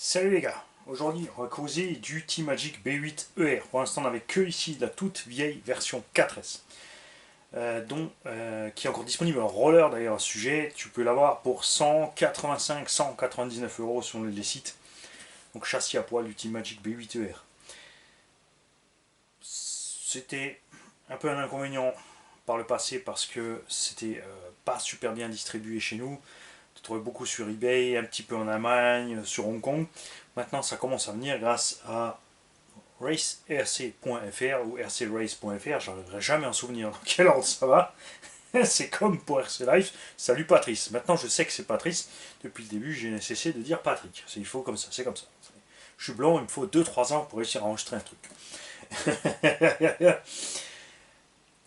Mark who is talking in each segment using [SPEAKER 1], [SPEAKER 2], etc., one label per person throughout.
[SPEAKER 1] Salut les gars, aujourd'hui on va causer du T-Magic B8ER. Pour l'instant on n'avait que ici la toute vieille version 4S, qui est encore disponible en roller d'ailleurs à ce sujet. Tu peux l'avoir pour 185-199 euros sur les sites. Donc châssis à poil du T-Magic B8ER. C'était un peu un inconvénient par le passé parce que c'était pas super bien distribué chez nous. Tu trouvais beaucoup sur eBay, un petit peu en Allemagne, sur Hong Kong. Maintenant, ça commence à venir grâce à racerc.fr ou rcrace.fr. J'arriverai jamais à en souvenir dans quel ordre ça va. C'est comme pour RC Life. Salut Patrice. Maintenant, je sais que c'est Patrice. Depuis le début, j'ai cessé de dire Patrick. Il faut comme ça, c'est comme ça. Je suis blanc, il me faut 2-3 ans pour réussir à enregistrer un truc.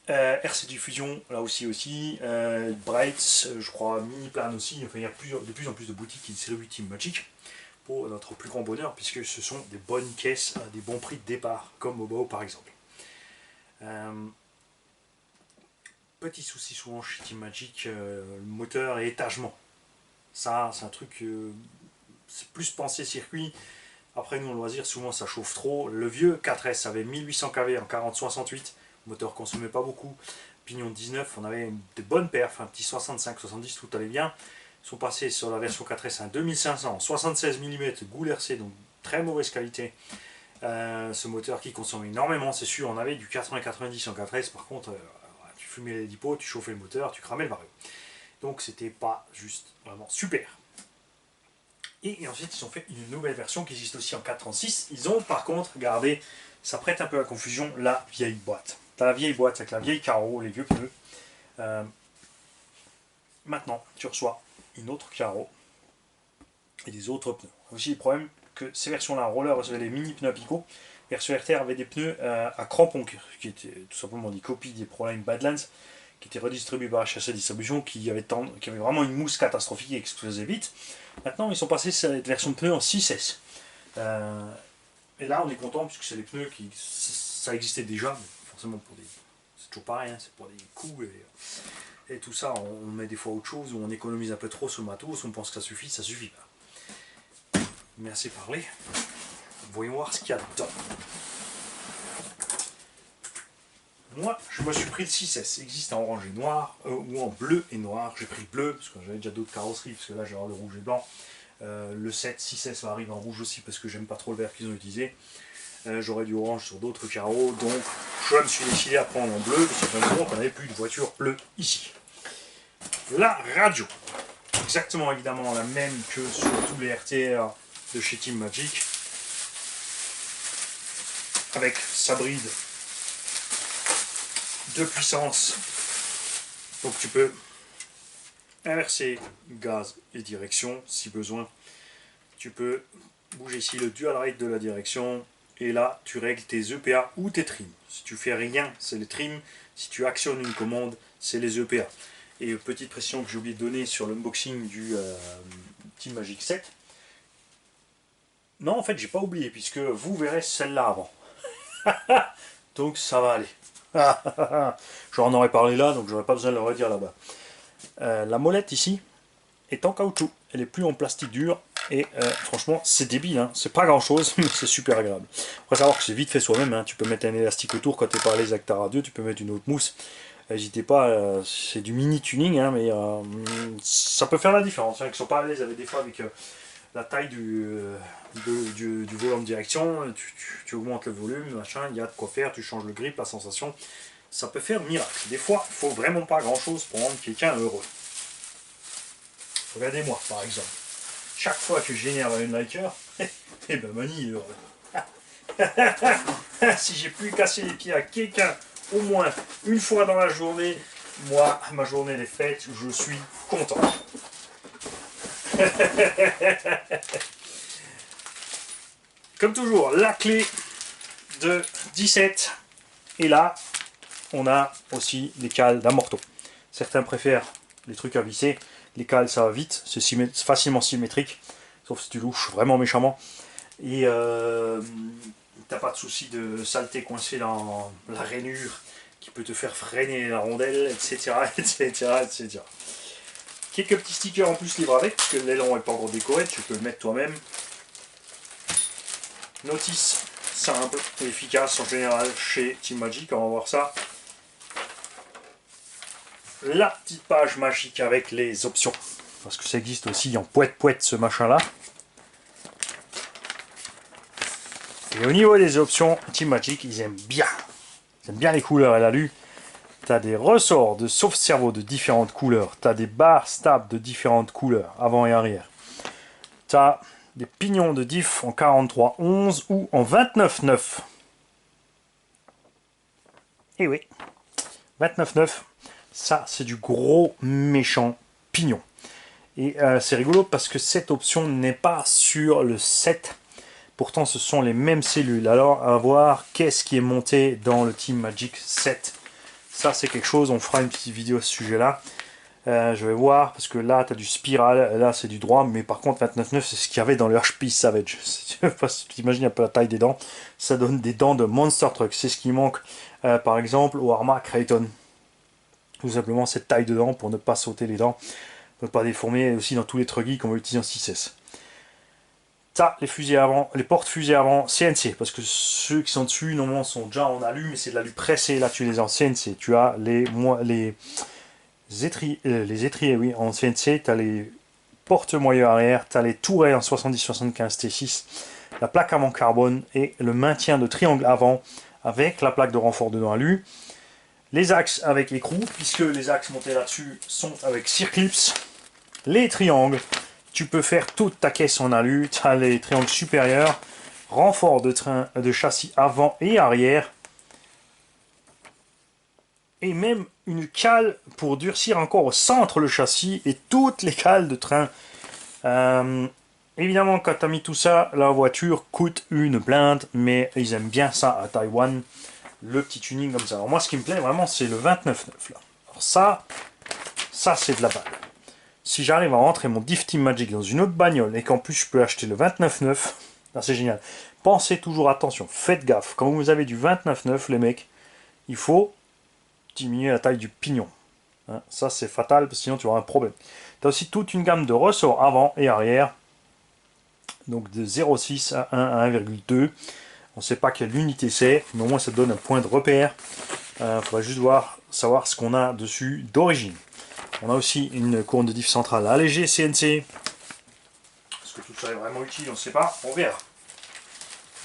[SPEAKER 1] RC Diffusion, là aussi, Brights, je crois, Miniplan aussi. Enfin, il y a de plus en plus de boutiques qui distribuent T-Magic pour notre plus grand bonheur, puisque ce sont des bonnes caisses à des bons prix de départ, comme Mobo par exemple. Petit souci souvent chez T-Magic, le moteur et étagement. Ça, c'est un truc, c'est plus pensé circuit. Après, nous, en loisir, souvent ça chauffe trop. Le vieux 4S avait 1800 kV en 40-68. Le moteur consommait pas beaucoup. Pignon 19, on avait des bonnes perfs, un petit 65-70, tout allait bien. Ils sont passés sur la version 4S à 2500, 76 mm, Goul RC, donc très mauvaise qualité. Ce moteur qui consomme énormément, c'est sûr. On avait du 80-90 en 4S, par contre, tu fumais les dipots, tu chauffais le moteur, tu cramais le vario. Donc c'était pas juste vraiment super. Et ensuite, ils ont fait une nouvelle version qui existe aussi en 436. Ils ont par contre gardé, ça prête un peu à confusion, la vieille boîte. T'as la vieille boîte avec la vieille carreau, les vieux pneus. Maintenant, tu reçois une autre carreau et des autres pneus. Aussi, le problème que ces versions-là, roller recevaient des mini pneus à picot. Version RTR avait des pneus à crampons, qui étaient tout simplement des copies des Proline Badlands, qui étaient redistribués par HSC Distribution, qui avait vraiment une mousse catastrophique et explosait vite. Maintenant, ils sont passés sur cette version de pneus en 6S. Et là, on est content, puisque c'est des pneus qui. Ça existait déjà, mais forcément pour des. C'est toujours pareil, hein, c'est pour des coups et tout ça. On met des fois autre chose, ou on économise un peu trop sur le matos, on pense que ça suffit pas. Mais assez parlé. Voyons voir ce qu'il y a dedans. Moi, je me suis pris le 6S. Il existe en orange et noir, ou en bleu et noir. J'ai pris le bleu, parce que j'avais déjà d'autres carrosseries, parce que là, j'ai le rouge et blanc. Le 7, 6S va arriver en rouge aussi, parce que j'aime pas trop le vert qu'ils ont utilisé. J'aurais du orange sur d'autres carreaux, donc je me suis décidé à prendre en bleu, parce que ça fait un moment qu'on n'avait plus de voiture bleue ici. La radio. Exactement, évidemment, la même que sur tous les RTR de chez T-Magic. Avec sa bride de puissance, donc tu peux inverser gaz et direction si besoin. Tu peux bouger ici le dual rate de la direction et là tu règles tes EPA ou tes trims. Si tu fais rien, c'est les trims. Si tu actionnes une commande, c'est les EPA. Et petite précision que j'ai oublié de donner sur l'unboxing du T-Magic 7. Non, en fait, j'ai pas oublié puisque vous verrez celle-là avant. Donc ça va aller. J'en aurais parlé là, donc j'aurais pas besoin de le redire là-bas. La molette ici est en caoutchouc, elle est plus en plastique dur et franchement c'est débile, hein. C'est pas grand chose mais c'est super agréable. Faut savoir que c'est vite fait soi-même, hein. Tu peux mettre un élastique autour quand tu es pas à l'aise avec ta radio, tu peux mettre une autre mousse. N'hésitez pas, c'est du mini tuning, hein, mais ça peut faire la différence. Hein, qui sont pas à l'aise avec des fois avec la taille du volant de direction, tu augmentes le volume, machin, il y a de quoi faire, tu changes le grip, la sensation, ça peut faire miracle. Des fois, il faut vraiment pas grand chose pour rendre quelqu'un heureux. Regardez-moi par exemple, chaque fois que j'énerve une liker, et ben Mani est heureux. Si j'ai pu casser les pieds à quelqu'un au moins une fois dans la journée, moi, ma journée est faite, je suis content. Comme toujours, la clé de 17. Et là, on a aussi les cales d'amorto. Certains préfèrent les trucs à visser. Les cales, ça va vite, c'est facilement symétrique. Sauf si tu louches vraiment méchamment. Et t'as pas de souci de saleté coincée dans la rainure qui peut te faire freiner la rondelle, etc. etc. Quelques petits stickers en plus libres avec, parce que l'aileron n'est pas encore décoré, tu peux le mettre toi-même. Notice simple et efficace en général chez Team Magic, on va voir ça. La petite page magique avec les options, parce que ça existe aussi en poète ce machin là. Et au niveau des options, Team Magic ils aiment bien les couleurs et l'alu. Tu as des ressorts de sauve-cerveau de différentes couleurs, tu as des barres stables de différentes couleurs avant et arrière, tu as des pignons de diff en 43-11 ou en 29-9. Et oui, 29-9, ça c'est du gros méchant pignon. Et c'est rigolo parce que cette option n'est pas sur le 7. Pourtant ce sont les mêmes cellules. Alors à voir qu'est-ce qui est monté dans le Team Magic 7. Ça c'est quelque chose, on fera une petite vidéo à ce sujet là. Je vais voir, parce que là tu as du spiral, là c'est du droit, mais par contre 29-9 c'est ce qu'il y avait dans le HP Savage. Si tu imagines un peu la taille des dents, ça donne des dents de Monster Truck. C'est ce qui manque par exemple au Arma Creighton. Tout simplement cette taille de dents pour ne pas sauter les dents, ne pas déformer, et aussi dans tous les truggies qu'on va utiliser en 6S. Ça, les fusées avant, les portes fusées avant CNC, parce que ceux qui sont dessus normalement sont déjà en alu, mais c'est de l'alu pressé, là tu les as en CNC. Tu as les étriers oui, en CNC, tu as les porte-moyeux arrière, tu as les tourelles en 70-75 T6, la plaque avant carbone et le maintien de triangle avant avec la plaque de renfort dedans alu. Les axes avec écrou, puisque les axes montés là-dessus sont avec circlips. Les triangles, tu peux faire toute ta caisse en alu, tu as les triangles supérieurs, renfort de châssis avant et arrière, et même une cale pour durcir encore au centre le châssis et toutes les cales de train. Évidemment, quand tu as mis tout ça, la voiture coûte une blinde, mais ils aiment bien ça à Taïwan, le petit tuning comme ça. Alors moi, ce qui me plaît vraiment, c'est le 29.9 là. Alors ça c'est de la balle. Si j'arrive à rentrer mon Diff Team Magic dans une autre bagnole et qu'en plus je peux acheter le 29.9, c'est génial. Pensez toujours, attention, faites gaffe. Quand vous avez du 29.9, les mecs, il faut diminuer la taille du pignon. Hein, ça c'est fatal, parce que sinon tu auras un problème. Tu as aussi toute une gamme de ressorts avant et arrière. Donc de 0,6 à 1 à 1,2. On ne sait pas quelle unité c'est, mais au moins ça donne un point de repère. Il faudra juste savoir ce qu'on a dessus d'origine. On a aussi une couronne de diff centrale allégée CNC. Est-ce que tout ça est vraiment utile? On ne sait pas, on verra.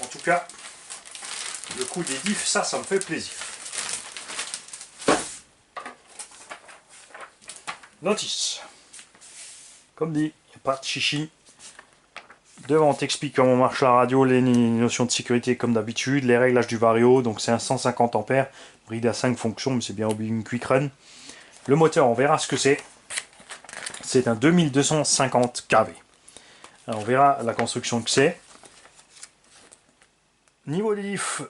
[SPEAKER 1] En tout cas, le coup des diffs, ça me fait plaisir. Notice. Comme dit, il n'y a pas de chichi. Devant, on t'explique comment marche la radio, les notions de sécurité comme d'habitude, les réglages du vario, donc c'est un 150 ampères, bride à 5 fonctions, mais c'est bien une quick run. Le moteur, on verra ce que c'est. C'est un 2250 kV. Alors, on verra la construction que c'est. Niveau des diffs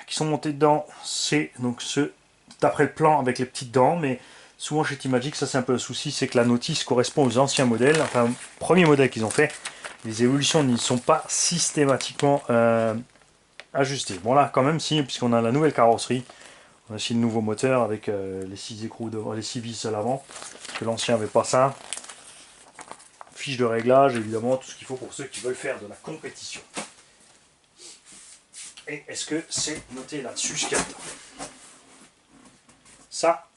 [SPEAKER 1] qui sont montés dedans, c'est donc ceux d'après le plan avec les petites dents, mais souvent chez Team Magic, ça c'est un peu le souci, c'est que la notice correspond aux anciens modèles, enfin, premier modèle qu'ils ont fait. Les évolutions n'y sont pas systématiquement ajustées. Bon là, quand même, si, puisqu'on a la nouvelle carrosserie, on a aussi le nouveau moteur avec les 6 écrous devant, les 6 vis à l'avant, parce que l'ancien n'avait pas ça. Fiche de réglage, évidemment, tout ce qu'il faut pour ceux qui veulent faire de la compétition. Et est-ce que c'est noté là-dessus ce qu'il y a dedans? Ça,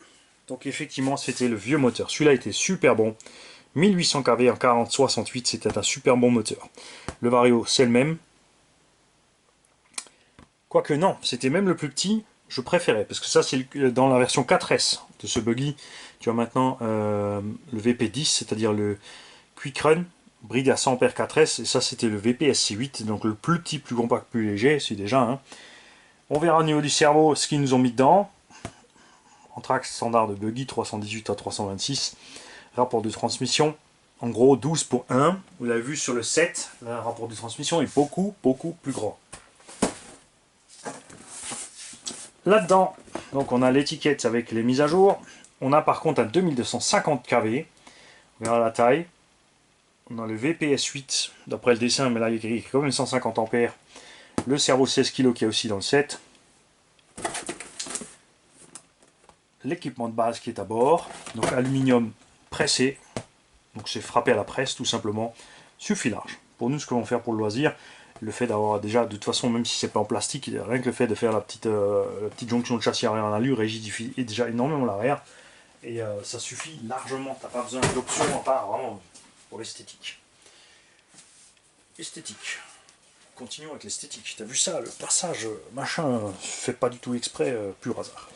[SPEAKER 1] donc effectivement, c'était le vieux moteur. Celui-là était super bon. 1800 kV en 40-68, c'était un super bon moteur. Le Vario, c'est le même. Quoique non, c'était même le plus petit, je préférais. Parce que ça, c'est dans la version 4S de ce buggy. Tu as maintenant le VP10, c'est-à-dire le Quick Run, bride à 100 ampères 4S. Et ça, c'était le VP SC8, donc le plus petit, plus compact, plus léger. C'est déjà. Hein. On verra au niveau du cerveau ce qu'ils nous ont mis dedans. Anthrax standard de buggy, 318 à 326. Rapport de transmission, en gros 12 pour 1. Vous l'avez vu sur le 7, le rapport de transmission est beaucoup plus grand. Là-dedans, donc on a l'étiquette avec les mises à jour. On a par contre un 2250 kV. On verra la taille. On a le VPS 8, d'après le dessin, mais là il est écrit comme 150 ampères. Le cerveau 16 kg qui est aussi dans le 7. L'équipement de base qui est à bord. Donc aluminium pressé. Donc c'est frappé à la presse tout simplement. Suffit large. pour nous, ce que l'on va faire pour le loisir, le fait d'avoir déjà, de toute façon, même si c'est pas en plastique, rien que le fait de faire la petite jonction de châssis arrière en alu rigidifie déjà énormément l'arrière. Et ça suffit largement, t'as pas besoin d'options à part vraiment pour l'esthétique. Esthétique. Continuons avec l'esthétique. T'as vu ça, le passage machin, fait pas du tout exprès, pur hasard.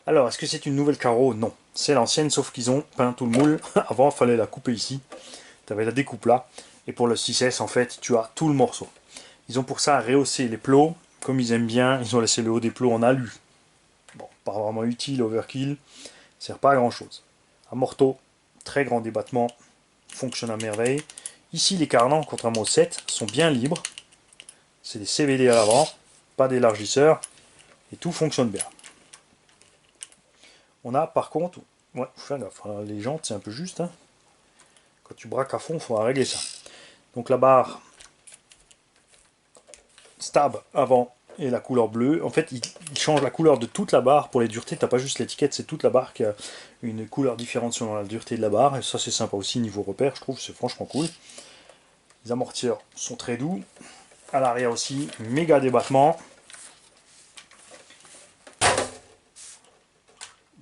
[SPEAKER 1] Alors, est-ce que c'est une nouvelle carreau? Non. C'est l'ancienne, sauf qu'ils ont peint tout le moule. Avant, il fallait la couper ici. Tu avais la découpe là. Et pour le 6S, en fait, tu as tout le morceau. Ils ont pour ça rehaussé les plots. Comme ils aiment bien, ils ont laissé le haut des plots en alu. Bon, pas vraiment utile, overkill. Ça sert pas à grand chose. Amorto, très grand débattement. Fonctionne à merveille. Ici, les carnans, contrairement au 7, sont bien libres. C'est des CVD à l'avant. Pas d'élargisseur. Et tout fonctionne bien. On a par contre, ouais, faut faire gaffe, les jantes c'est un peu juste, hein. Quand tu braques à fond, il faudra régler ça. Donc la barre stab avant et la couleur bleue, en fait il change la couleur de toute la barre pour les duretés, t'as pas juste l'étiquette, c'est toute la barre qui a une couleur différente selon la dureté de la barre, et ça c'est sympa aussi niveau repère, je trouve, c'est franchement cool. Les amortisseurs sont très doux, à l'arrière aussi, méga débattement.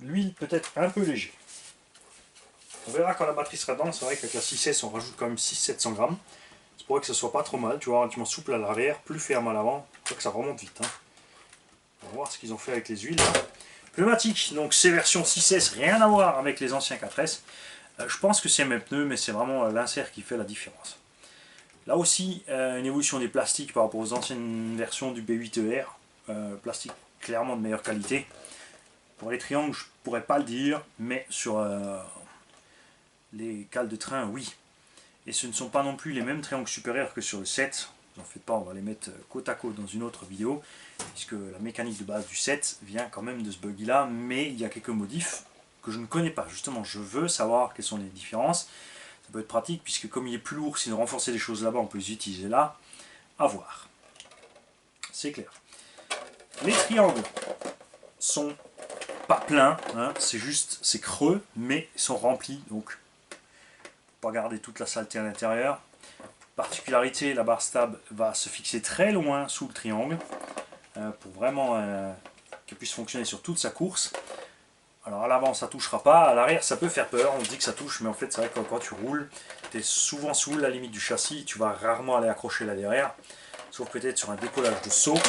[SPEAKER 1] L'huile peut-être un peu léger. On verra quand la batterie sera dedans, c'est vrai qu'avec la 6S on rajoute quand même 600-700 grammes. C'est pour que ça soit pas trop mal, tu vois, relativement souple à l'arrière, plus ferme à l'avant, pour que ça remonte vite. Hein. On va voir ce qu'ils ont fait avec les huiles. Pneumatique, donc ces versions 6S, rien à voir avec les anciens 4S. Je pense que c'est mes pneus, mais c'est vraiment l'insert qui fait la différence. Là aussi, une évolution des plastiques par rapport aux anciennes versions du B8ER. Plastique clairement de meilleure qualité. Pour les triangles, je pourrais pas le dire, mais sur les cales de train, oui. Et ce ne sont pas non plus les mêmes triangles supérieurs que sur le 7. N'en faites pas, on va les mettre côte à côte dans une autre vidéo, puisque la mécanique de base du 7 vient quand même de ce buggy là, mais il y a quelques modifs que je ne connais pas. Justement, je veux savoir quelles sont les différences. Ça peut être pratique, puisque comme il est plus lourd, si on renforcer des choses là-bas, on peut les utiliser là. À voir. C'est clair. Les triangles sont pas pleins, hein, c'est juste, c'est creux, mais ils sont remplis, donc pas garder toute la saleté à l'intérieur. Particularité, la barre stab va se fixer très loin sous le triangle pour vraiment qu'elle puisse fonctionner sur toute sa course. Alors à l'avant ça touchera pas, à l'arrière ça peut faire peur, on dit que ça touche, mais en fait c'est vrai que quand tu roules, tu es souvent sous la limite du châssis, tu vas rarement aller accrocher là derrière, sauf peut-être sur un décollage de saut.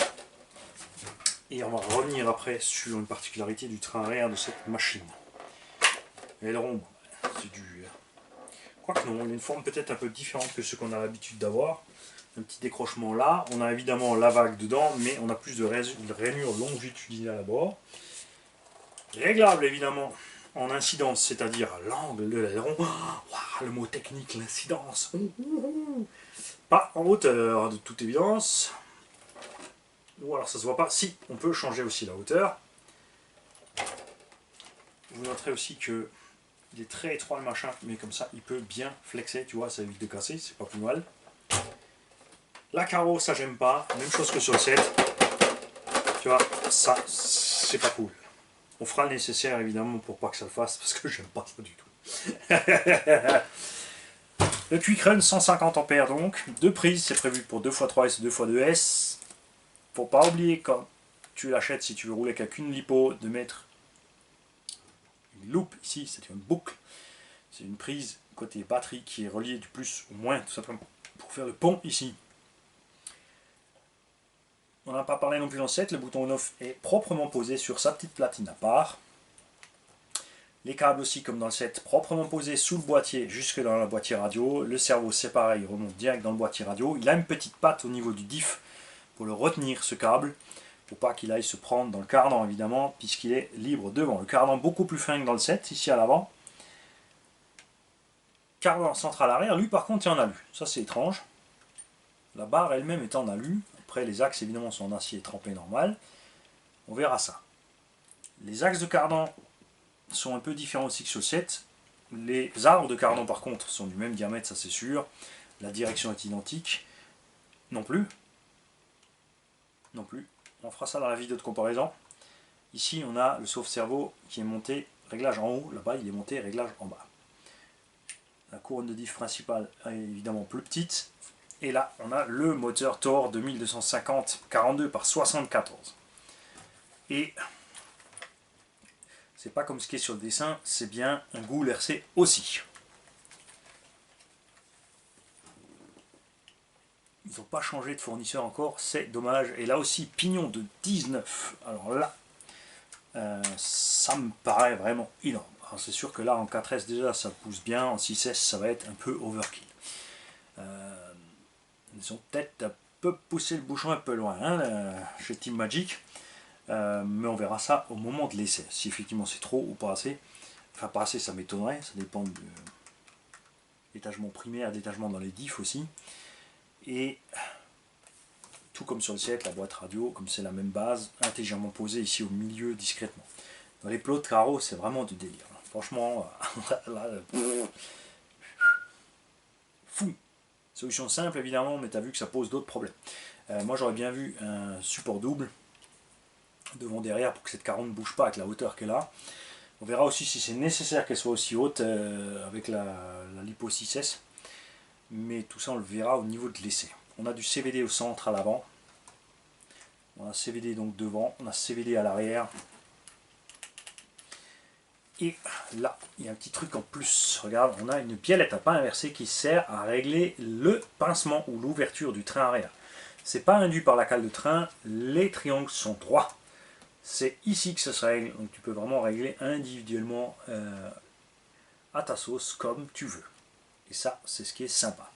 [SPEAKER 1] Et on va revenir après sur une particularité du train arrière de cette machine. Aileron, c'est du... Quoique non, il a une forme peut-être un peu différente que ce qu'on a l'habitude d'avoir. Un petit décrochement là. On a évidemment la vague dedans, mais on a plus de rainures longitudinales à bord. Réglable évidemment en incidence, c'est-à-dire l'angle de l'aileron. Oh, le mot technique, l'incidence. Pas en hauteur, de toute évidence. Ou alors ça se voit pas. Si, on peut changer aussi la hauteur. Vous noterez aussi que il est très étroit le machin, mais comme ça il peut bien flexer, tu vois, ça évite de casser, c'est pas plus mal. La carreau, ça j'aime pas, même chose que sur le 7. Tu vois, ça c'est pas cool. On fera le nécessaire évidemment pour pas que ça le fasse, parce que j'aime pas ça du tout. Le Quick Run 150 ampères donc, deux prises, c'est prévu pour 2x3S et 2x2S. Faut pas oublier quand tu l'achètes, si tu veux rouler avec une lipo, de mettre une loupe ici, c'est une boucle. C'est une prise côté batterie qui est reliée du plus au moins, tout simplement, pour faire le pont ici. On n'a pas parlé non plus dans le 7, le bouton on-off est proprement posé sur sa petite platine à part. Les câbles aussi, comme dans le 7, proprement posés sous le boîtier, jusque dans le boîtier radio. Le cerveau, c'est pareil, il remonte direct dans le boîtier radio. Il a une petite patte au niveau du diff pour le retenir, ce câble, pour pas qu'il aille se prendre dans le cardan, évidemment, puisqu'il est libre devant. Le cardan beaucoup plus fin que dans le 7, ici à l'avant. Cardan central arrière, lui par contre, il est en alu. Ça, c'est étrange. La barre elle-même est en alu. Après, les axes, évidemment, sont en acier trempé normal. On verra ça. Les axes de cardan sont un peu différents aussi que sur le 7. Les arbres de cardan, par contre, sont du même diamètre, ça c'est sûr. La direction est identique. Non plus. Non plus. On fera ça dans la vidéo de comparaison. Ici, on a le sauve-cerveau qui est monté, réglage en haut. Là-bas, il est monté, réglage en bas. La couronne de diff principale est évidemment plus petite. Et là, on a le moteur Thor 2250 42 par 74. Et c'est pas comme ce qui est sur le dessin, c'est bien un Goul RC aussi. Ils n'ont pas changé de fournisseur encore, c'est dommage. Et là aussi, pignon de 19. Alors là, ça me paraît vraiment énorme. C'est sûr que là, en 4S déjà, ça pousse bien. En 6S, ça va être un peu overkill. Ils ont peut-être un peu poussé le bouchon un peu loin hein, chez Team Magic. Mais on verra ça au moment de l'essai. Si effectivement c'est trop ou pas assez. Enfin, pas assez, ça m'étonnerait. Ça dépend de l'étagement primaire, d'étagement dans les diffs aussi. Et tout comme sur le siècle, la boîte radio, comme c'est la même base, intelligemment posée ici au milieu discrètement. Dans les plots de carreaux, c'est vraiment du délire. Franchement, là, fou. Solution simple évidemment, mais tu as vu que ça pose d'autres problèmes. Moi j'aurais bien vu un support double, devant derrière, pour que cette carreau ne bouge pas avec la hauteur qu'elle a. On verra aussi si c'est nécessaire qu'elle soit aussi haute avec la Lipo 6S. Mais tout ça on le verra au niveau de l'essai. On a du CVD au centre à l'avant. On a CVD donc devant, on a CVD à l'arrière. Et là, il y a un petit truc en plus. Regarde, on a une biellette à pas inversée qui sert à régler le pincement ou l'ouverture du train arrière. C'est pas induit par la cale de train, les triangles sont droits. C'est ici que ça se règle, donc tu peux vraiment régler individuellement à ta sauce comme tu veux. Et ça, c'est ce qui est sympa.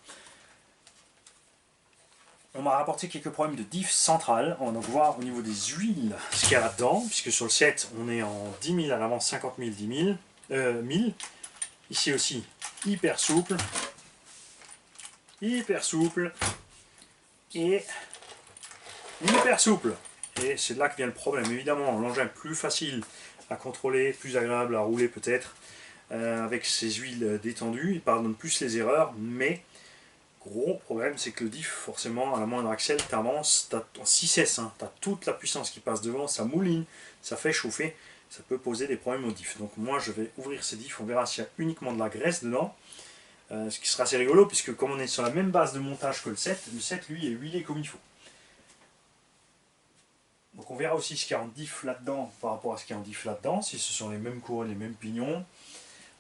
[SPEAKER 1] On m'a rapporté quelques problèmes de diff centrale. On va voir au niveau des huiles ce qu'il y a là-dedans, puisque sur le set, on est en 10 000 à l'avant, 50 000, 10 000, 1000. Ici aussi, hyper souple et hyper souple. Et c'est de là que vient le problème. Évidemment, l'engin est plus facile à contrôler, plus agréable à rouler peut-être, avec ses huiles détendues. Il pardonne plus les erreurs, mais gros problème, c'est que le diff, forcément, à la moindre axelle, tu avances, tu as en 6S, hein, tu as toute la puissance qui passe devant, ça mouline, ça fait chauffer, ça peut poser des problèmes au diff. Donc moi, je vais ouvrir ces diffs, on verra s'il y a uniquement de la graisse dedans, ce qui sera assez rigolo, puisque comme on est sur la même base de montage que le 7, lui, est huilé comme il faut. Donc on verra aussi ce qu'il y a en diff là-dedans par rapport à ce qu'il y a en diff là-dedans, si ce sont les mêmes couronnes, les mêmes pignons.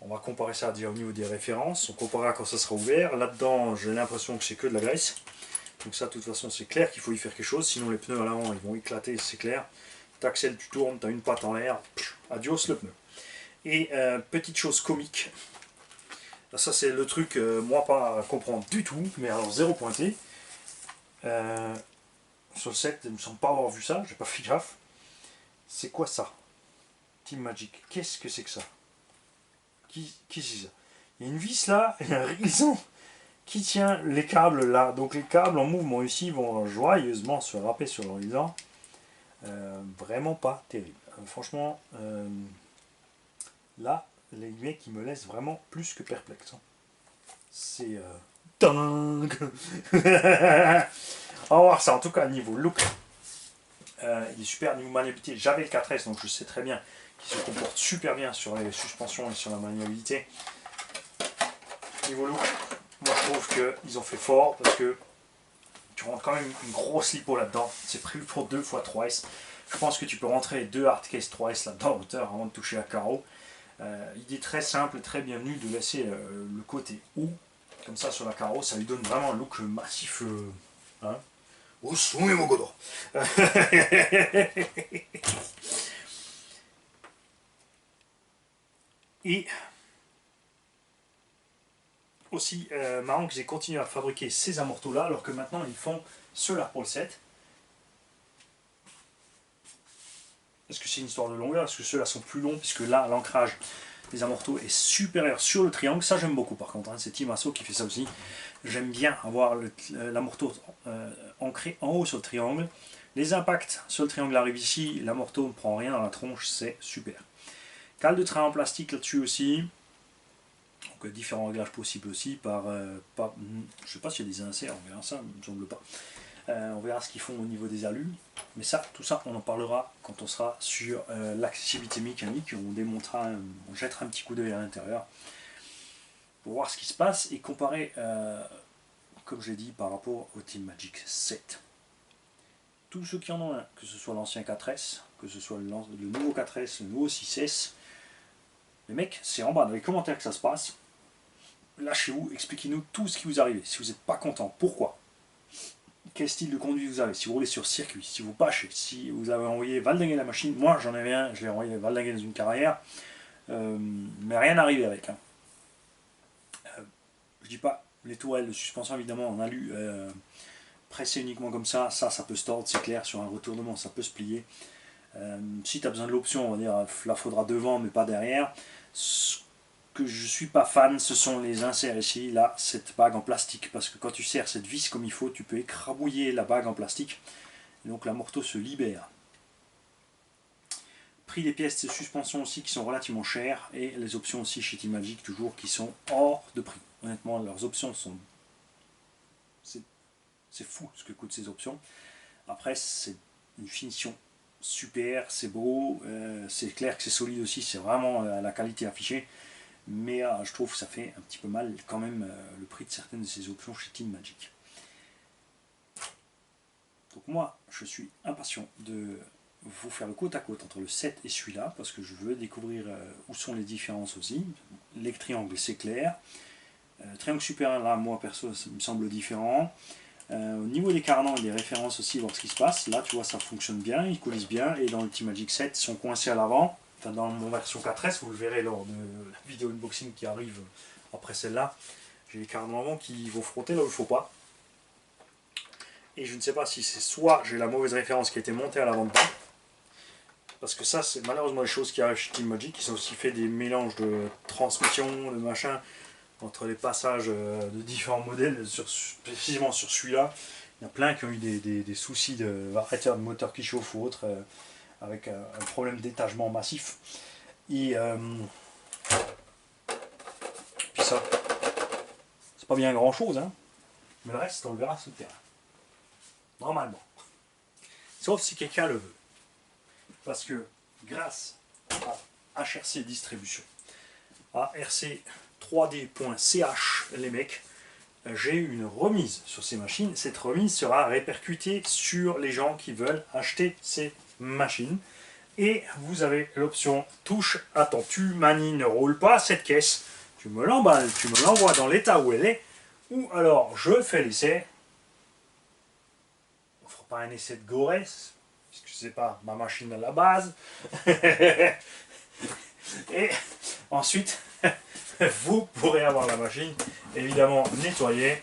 [SPEAKER 1] On va comparer ça déjà au niveau des références, on comparera quand ça sera ouvert. Là-dedans, j'ai l'impression que c'est que de la graisse. Donc ça, de toute façon, c'est clair qu'il faut y faire quelque chose, sinon les pneus à l'avant, ils vont éclater, c'est clair. T'accèles, tu tournes, tu as une patte en l'air, adios le pneu. Et petite chose comique, ça c'est le truc, moi pas à comprendre du tout, mais alors zéro pointé. Sur le set, il ne me semble pas avoir vu ça, j'ai pas fait gaffe. C'est quoi ça? Team Magic, qu'est-ce que c'est que ça? Qui c'est ça? Il y a une vis là, et un réglissant qui tient les câbles là. Donc les câbles en mouvement ici vont joyeusement se râper sur l'horizon. Vraiment pas terrible. Franchement, là, les mecs qui me laissent vraiment plus que perplexe. Hein. C'est dingue. On va voir ça. En tout cas, niveau look, il est super. Niveau maniabilité, j'avais le 4S, donc je sais très bien qu'il se comporte super bien sur les suspensions et sur la maniabilité. Niveau look, moi je trouve qu'ils ont fait fort parce que tu rentres quand même une grosse lipo là-dedans. C'est prévu pour 2 x 3S. Je pense que tu peux rentrer 2 hardcase 3S là-dedans en hauteur avant de toucher à carreau. Idée très simple, très bienvenue de laisser le côté haut, comme ça sur la carreau, ça lui donne vraiment un look massif. Hein. Oh, mon godon. Et aussi marrant que j'ai continué à fabriquer ces amortos là alors que maintenant ils font ceux-là pour le 7. Est-ce que c'est une histoire de longueur? Est-ce que ceux-là sont plus longs? Puisque là l'ancrage des amortos est supérieur sur le triangle. Ça j'aime beaucoup par contre, hein. C'est Team Asso qui fait ça aussi. J'aime bien avoir l'amorto ancré en haut sur le triangle. Les impacts sur le triangle arrivent ici, l'amorto ne prend rien dans la tronche, c'est super. Cale de train en plastique là-dessus aussi. Donc différents réglages possibles aussi par je ne sais pas s'il y a des inserts, on verra ça, il ne me semble pas. On verra ce qu'ils font au niveau des alus. Mais ça, tout ça, on en parlera quand on sera sur l'accessibilité mécanique. On démontera, on jettera un petit coup d'œil à l'intérieur. pour voir ce qui se passe et comparer, comme je l'ai dit, par rapport au Teammagic 7. Tous ceux qui en ont un, que ce soit l'ancien 4S, que ce soit le nouveau 4S, le nouveau 6S, les mecs, c'est en bas dans les commentaires que ça se passe. Lâchez-vous, expliquez-nous tout ce qui vous arrive. Si vous n'êtes pas content, pourquoi? Quel style de conduite vous avez? Si vous roulez sur circuit, si vous pâchez, si vous avez envoyé valdinguer la machine. Moi, j'en avais un, je l'ai envoyé valdinguer dans une carrière, mais rien n'arrivait avec. Hein. Je dis pas les tourelles de suspension évidemment en alu pressé uniquement comme ça peut se tordre, c'est clair, sur un retournement ça peut se plier. Si tu as besoin de l'option, on va dire, la faudra devant mais pas derrière. Ce que je suis pas fan, ce sont les inserts ici, là, cette bague en plastique, parce que quand tu serres cette vis comme il faut, tu peux écrabouiller la bague en plastique, et donc la morteau se libère. Prix des pièces de suspension aussi qui sont relativement chères, et les options aussi chez Teammagic toujours qui sont hors de prix. Honnêtement, leurs options sont... C'est fou ce que coûtent ces options. Après, c'est une finition super, c'est beau, c'est clair que c'est solide aussi, c'est vraiment la qualité affichée. Mais je trouve que ça fait un petit peu mal quand même le prix de certaines de ces options chez Teammagic. Donc moi, je suis impatient de vous faire le côte à côte entre le 7 et celui-là, parce que je veux découvrir où sont les différences aussi. Les triangles, c'est clair. Triangle supérieur, là, moi perso, ça me semble différent. Au niveau des carnans et des références aussi, voir ce qui se passe. Là, tu vois, ça fonctionne bien, ils coulissent bien. Et dans le Teammagic 7, ils sont coincés à l'avant. Enfin, dans mon version 4S, vous le verrez lors de la vidéo unboxing qui arrive après celle-là. J'ai les carnans avant qui vont frotter là où il ne faut pas. Et je ne sais pas si c'est soit j'ai la mauvaise référence qui a été montée à l'avant dedans. Parce que ça, c'est malheureusement les choses qui arrivent chez Teammagic. Ils ont aussi fait des mélanges de transmission, de machin, entre les passages de différents modèles, précisément sur celui-là. Il y en a plein qui ont eu des soucis de arrêteur de moteur qui chauffe ou autre, avec un problème d'étagement massif. Et puis ça, c'est pas bien grand chose, hein, mais le reste on le verra sur le terrain. Normalement. Sauf si quelqu'un le veut. Parce que grâce à HRC Distribution, à rc3d.ch, les mecs, j'ai eu une remise sur ces machines. Cette remise sera répercutée sur les gens qui veulent acheter ces machines. Et vous avez l'option touche, attends, tu manies, ne roule pas cette caisse, tu me l'emballes, tu me l'envoies dans l'état où elle est, ou alors je fais l'essai. On ne fera pas un essai de Gorès, puisque c'est pas ma machine à la base. Et ensuite, vous pourrez avoir la machine, évidemment nettoyée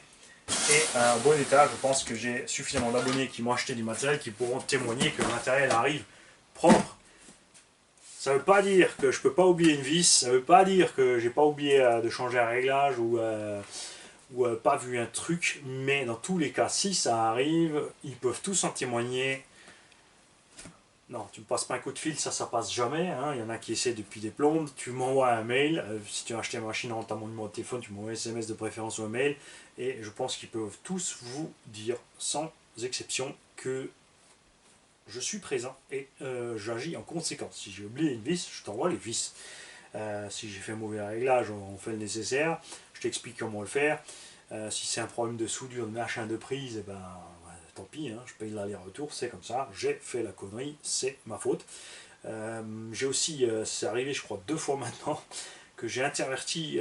[SPEAKER 1] et en bon état. Je pense que j'ai suffisamment d'abonnés qui m'ont acheté du matériel qui pourront témoigner que le matériel arrive propre. Ça ne veut pas dire que je ne peux pas oublier une vis, ça ne veut pas dire que j'ai pas oublié de changer un réglage ou pas vu un truc, mais dans tous les cas, si ça arrive, ils peuvent tous en témoigner. Non, tu me passes pas un coup de fil, ça passe jamais. Hein. Il y en a qui essaient depuis des plombes. Tu m'envoies un mail. Si tu as acheté une machine, tu as mon numéro de téléphone, tu m'envoies un SMS de préférence ou un mail. Et je pense qu'ils peuvent tous vous dire, sans exception, que je suis présent et j'agis en conséquence. Si j'ai oublié une vis, je t'envoie les vis. Si j'ai fait un mauvais réglage, on fait le nécessaire. Je t'explique comment le faire. Si c'est un problème de soudure, de machin, de prise, et ben tant pis, hein, je paye l'aller-retour, c'est comme ça, j'ai fait la connerie, c'est ma faute. J'ai aussi, c'est arrivé je crois 2 fois maintenant, que j'ai interverti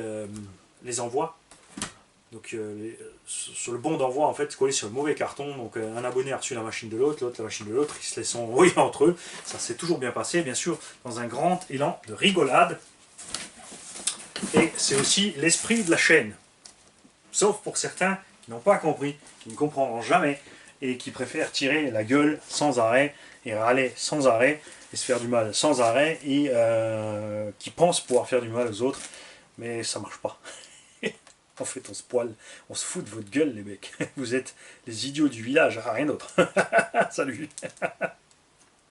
[SPEAKER 1] les envois. Donc sur le bon d'envoi, en fait, collé sur le mauvais carton. Donc un abonné a reçu la machine de l'autre, l'autre la machine de l'autre, ils se laissent envoyer entre eux. Ça s'est toujours bien passé, bien sûr, dans un grand élan de rigolade. Et c'est aussi l'esprit de la chaîne. Sauf pour certains qui n'ont pas compris, qui ne comprendront jamais, et qui préfèrent tirer la gueule sans arrêt, et râler sans arrêt, et se faire du mal sans arrêt, et qui pensent pouvoir faire du mal aux autres, mais ça marche pas. En fait, on se poile, on se fout de votre gueule, les mecs. Vous êtes les idiots du village, rien d'autre. Salut.